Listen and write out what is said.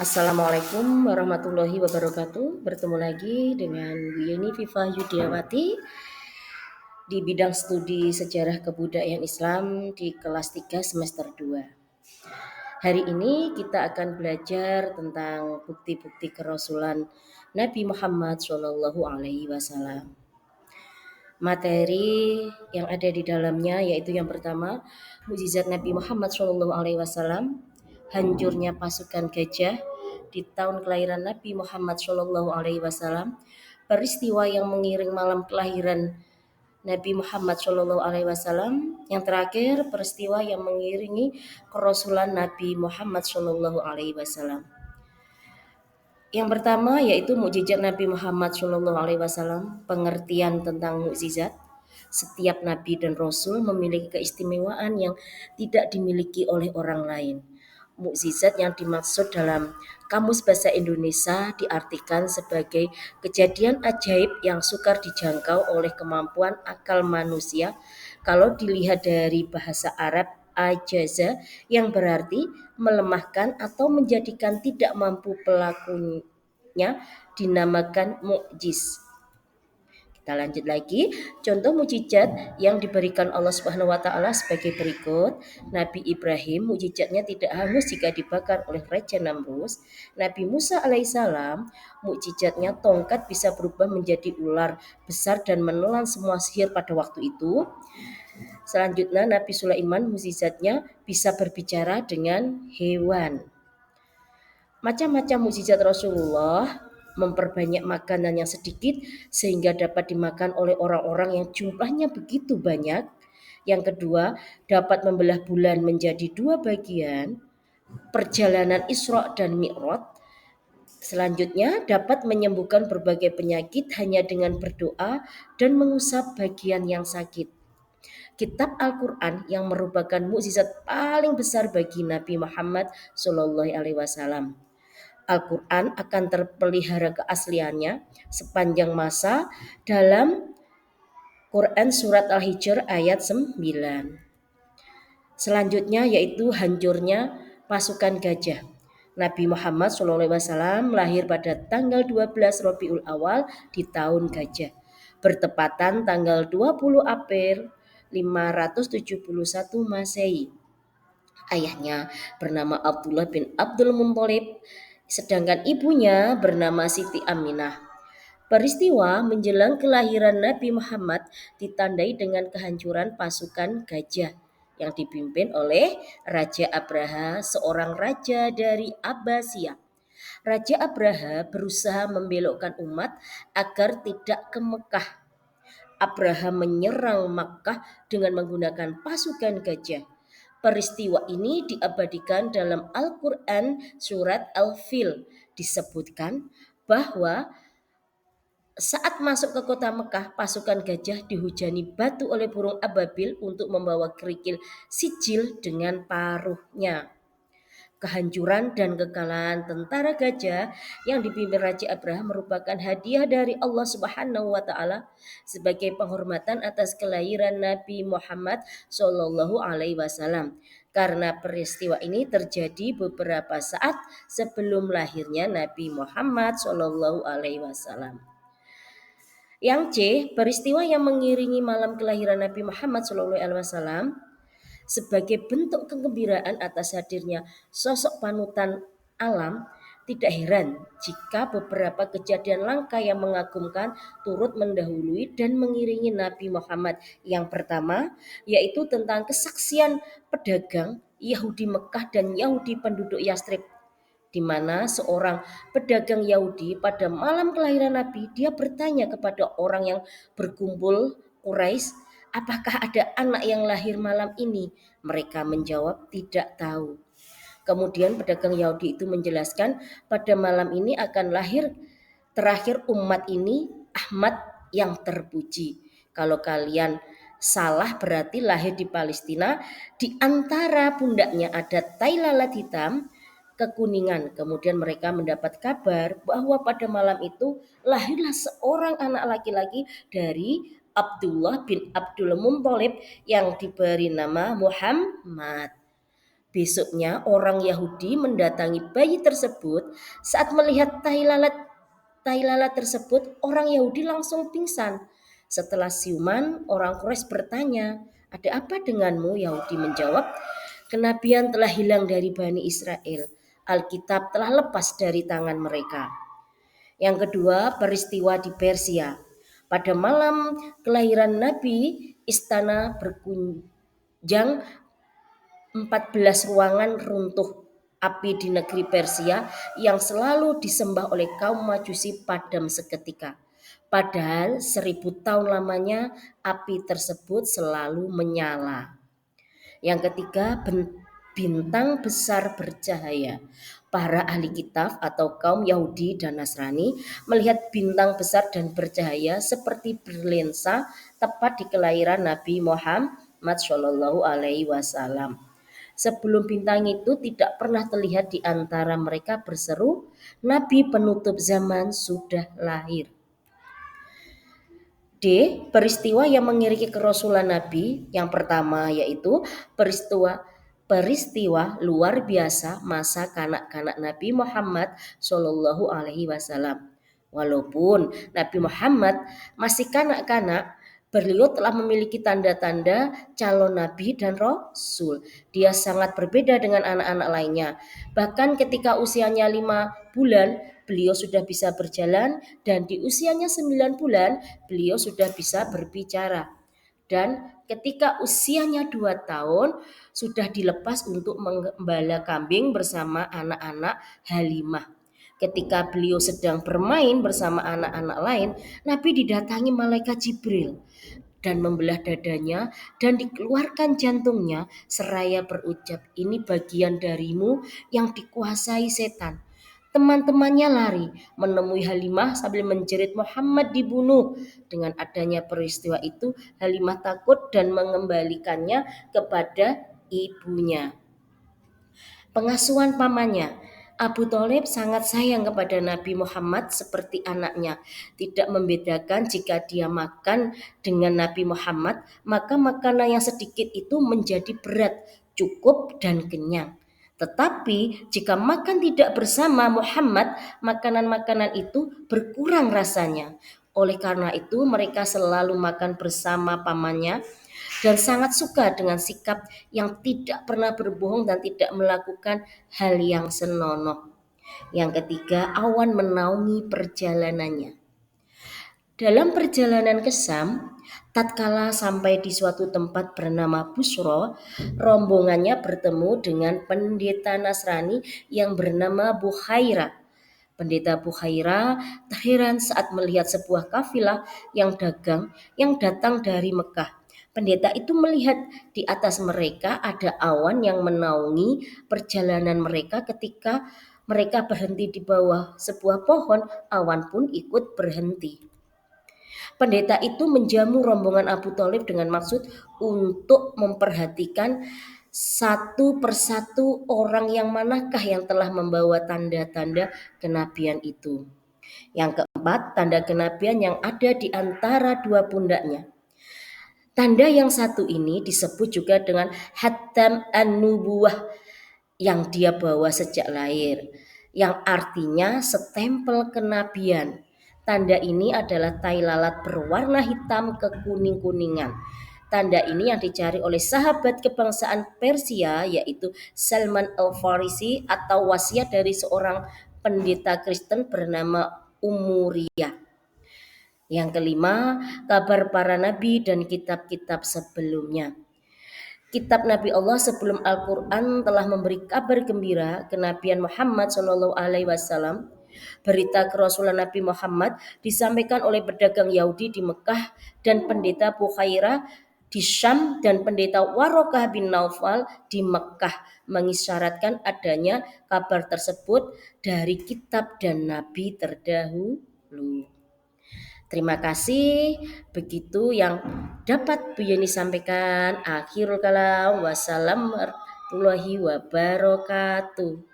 Assalamualaikum warahmatullahi wabarakatuh. Bertemu lagi dengan Bu Yeni Viva Yudiawati di bidang studi Sejarah Kebudayaan Islam di kelas 3 semester 2. Hari ini kita akan belajar tentang bukti-bukti kerasulan Nabi Muhammad SAW. Materi yang ada di dalamnya yaitu yang pertama, mukjizat Nabi Muhammad SAW, hancurnya pasukan gajah di tahun kelahiran Nabi Muhammad SAW, peristiwa yang mengiring malam kelahiran Nabi Muhammad SAW, yang terakhir peristiwa yang mengiringi kerasulan Nabi Muhammad SAW. Yang pertama yaitu mukjizat Nabi Muhammad SAW, pengertian tentang mukjizat. Setiap nabi dan rasul memiliki keistimewaan yang tidak dimiliki oleh orang lain. Mukjizat yang dimaksud dalam Kamus Bahasa Indonesia diartikan sebagai kejadian ajaib yang sukar dijangkau oleh kemampuan akal manusia. Kalau dilihat dari bahasa Arab ajaza, yang berarti melemahkan atau menjadikan tidak mampu pelakunya, dinamakan mukjiz. Kita lanjut lagi. Contoh mukjizat yang diberikan Allah Subhanahu wa taala sebagai berikut. Nabi Ibrahim, mukjizatnya tidak hangus jika dibakar oleh Raja Namrus. Nabi Musa alaihissalam, mukjizatnya tongkat bisa berubah menjadi ular besar dan menelan semua sihir pada waktu itu. Selanjutnya Nabi Sulaiman, mukjizatnya bisa berbicara dengan hewan. Macam-macam mukjizat Rasulullah: memperbanyak makanan yang sedikit sehingga dapat dimakan oleh orang-orang yang jumlahnya begitu banyak. Yang kedua, dapat membelah bulan menjadi dua bagian. Perjalanan Isra dan Mi'raj. Selanjutnya, dapat menyembuhkan berbagai penyakit hanya dengan berdoa dan mengusap bagian yang sakit. Kitab Al-Quran yang merupakan mukjizat paling besar bagi Nabi Muhammad SAW. Al-Quran akan terpelihara keasliannya sepanjang masa dalam Quran Surat Al-Hijr ayat 9. Selanjutnya yaitu hancurnya pasukan gajah. Nabi Muhammad SAW lahir pada tanggal 12 Rabiul Awal di tahun gajah, bertepatan tanggal 20 April 571 Masehi. Ayahnya bernama Abdullah bin Abdul Muthalib, sedangkan ibunya bernama Siti Aminah. Peristiwa menjelang kelahiran Nabi Muhammad ditandai dengan kehancuran pasukan gajah yang dipimpin oleh Raja Abraha, seorang raja dari Abbasiyah. Raja Abraha berusaha membelokkan umat agar tidak ke Mekah. Abraha menyerang Makkah dengan menggunakan pasukan gajah. Peristiwa ini diabadikan dalam Al-Quran surat Al-Fil. Disebutkan bahwa saat masuk ke kota Mekah, pasukan gajah dihujani batu oleh burung ababil untuk membawa kerikil sijil dengan paruhnya. Kehancuran dan kekalahan tentara gajah yang dipimpin Raja Abraham merupakan hadiah dari Allah Subhanahu wa taala sebagai penghormatan atas kelahiran Nabi Muhammad sallallahu alaihi wasallam. Karena peristiwa ini terjadi beberapa saat sebelum lahirnya Nabi Muhammad sallallahu alaihi wasallam. Yang C, peristiwa yang mengiringi malam kelahiran Nabi Muhammad SAW sebagai bentuk kegembiraan atas hadirnya sosok panutan alam. Tidak heran jika beberapa kejadian langka yang mengagumkan turut mendahului dan mengiringi Nabi Muhammad. Yang pertama yaitu tentang kesaksian pedagang Yahudi Mekah dan Yahudi penduduk Yastrib, di mana seorang pedagang Yahudi pada malam kelahiran Nabi, dia bertanya kepada orang yang berkumpul Quraisy, apakah ada anak yang lahir malam ini? Mereka menjawab tidak tahu. Kemudian pedagang Yahudi itu menjelaskan, pada malam ini akan lahir terakhir umat ini, Ahmad yang terpuji. Kalau kalian salah berarti lahir di Palestina, di antara pundaknya ada tai lalat hitam kekuningan. Kemudian mereka mendapat kabar bahwa pada malam itu lahirlah seorang anak laki-laki dari Abdullah bin Abdul Muthalib yang diberi nama Muhammad. Besoknya orang Yahudi mendatangi bayi tersebut. Saat melihat tai lalat tersebut, orang Yahudi langsung pingsan. Setelah siuman, orang Quraisy bertanya, "Ada apa denganmu?" Yahudi menjawab, "Kenabian telah hilang dari Bani Israel. Alkitab telah lepas dari tangan mereka." Yang kedua, peristiwa di Persia. Pada malam kelahiran Nabi, istana berkunjang 14 ruangan runtuh. Api di negeri Persia yang selalu disembah oleh kaum Majusi padam seketika. Padahal 1000 tahun lamanya api tersebut selalu menyala. Yang ketiga, bintang besar bercahaya. Para ahli kitab atau kaum Yahudi dan Nasrani melihat bintang besar dan bercahaya seperti berlensa tepat di kelahiran Nabi Muhammad Shallallahu Alaihi Wasallam. Sebelum bintang itu tidak pernah terlihat, di antara mereka berseru, "Nabi penutup zaman sudah lahir." D. Peristiwa yang mengiringi kerasulan Nabi. Yang pertama yaitu peristiwa peristiwa luar biasa masa kanak-kanak Nabi Muhammad Shallallahu Alaihi Wasallam. Walaupun Nabi Muhammad masih kanak-kanak, beliau telah memiliki tanda-tanda calon nabi dan rasul. Dia sangat berbeda dengan anak-anak lainnya. Bahkan ketika usianya 5 bulan, beliau sudah bisa berjalan, dan di usianya 9 bulan, beliau sudah bisa berbicara. Dan ketika usianya 2 tahun, sudah dilepas untuk menggembala kambing bersama anak-anak Halimah. Ketika beliau sedang bermain bersama anak-anak lain, Nabi didatangi malaikat Jibril dan membelah dadanya dan dikeluarkan jantungnya seraya berucap, "Ini bagian darimu yang dikuasai setan." Teman-temannya lari menemui Halimah sambil menjerit, "Muhammad dibunuh." Dengan adanya peristiwa itu, Halimah takut dan mengembalikannya kepada ibunya. Pengasuhan pamannya. Abu Thalib sangat sayang kepada Nabi Muhammad seperti anaknya. Tidak membedakan jika dia makan dengan Nabi Muhammad, maka makanan yang sedikit itu menjadi berat, cukup dan kenyang. Tetapi jika makan tidak bersama Muhammad, makanan-makanan itu berkurang rasanya. Oleh karena itu mereka selalu makan bersama pamannya dan sangat suka dengan sikap yang tidak pernah berbohong dan tidak melakukan hal yang senonoh. Yang ketiga, awan menaungi perjalanannya. Dalam perjalanan ke Sam, tatkala sampai di suatu tempat bernama Busro, rombongannya bertemu dengan pendeta Nasrani yang bernama Bukhaira. Pendeta Bukhaira terheran saat melihat sebuah kafilah yang dagang yang datang dari Mekah. Pendeta itu melihat di atas mereka ada awan yang menaungi perjalanan mereka. Ketika mereka berhenti di bawah sebuah pohon, awan pun ikut berhenti. Pendeta itu menjamu rombongan Abu Thalib dengan maksud untuk memperhatikan satu persatu orang yang manakah yang telah membawa tanda-tanda kenabian itu. Yang keempat, tanda kenabian yang ada di antara dua pundaknya. Tanda yang satu ini disebut juga dengan Hatam an-Nubuwah yang dia bawa sejak lahir, yang artinya setempel kenabian. Tanda ini adalah tai lalat berwarna hitam kekuning-kuningan. Tanda ini yang dicari oleh sahabat kebangsaan Persia yaitu Salman al-Farisi atau wasiat dari seorang pendeta Kristen bernama Umuriyah. Yang kelima, kabar para nabi dan kitab-kitab sebelumnya. Kitab Nabi Allah sebelum Al-Quran telah memberi kabar gembira kenabian Muhammad Shallallahu Alaihi Wasallam. Berita kerasulan Nabi Muhammad disampaikan oleh pedagang Yahudi di Mekah dan pendeta Bukhaira di Syam dan pendeta Warokah bin Naufal di Mekah, mengisyaratkan adanya kabar tersebut dari kitab dan nabi terdahulu. Terima kasih. Begitu yang dapat Bu Yeni sampaikan. Akhirul kalam. Wassalamu warahmatullahi wabarakatuh.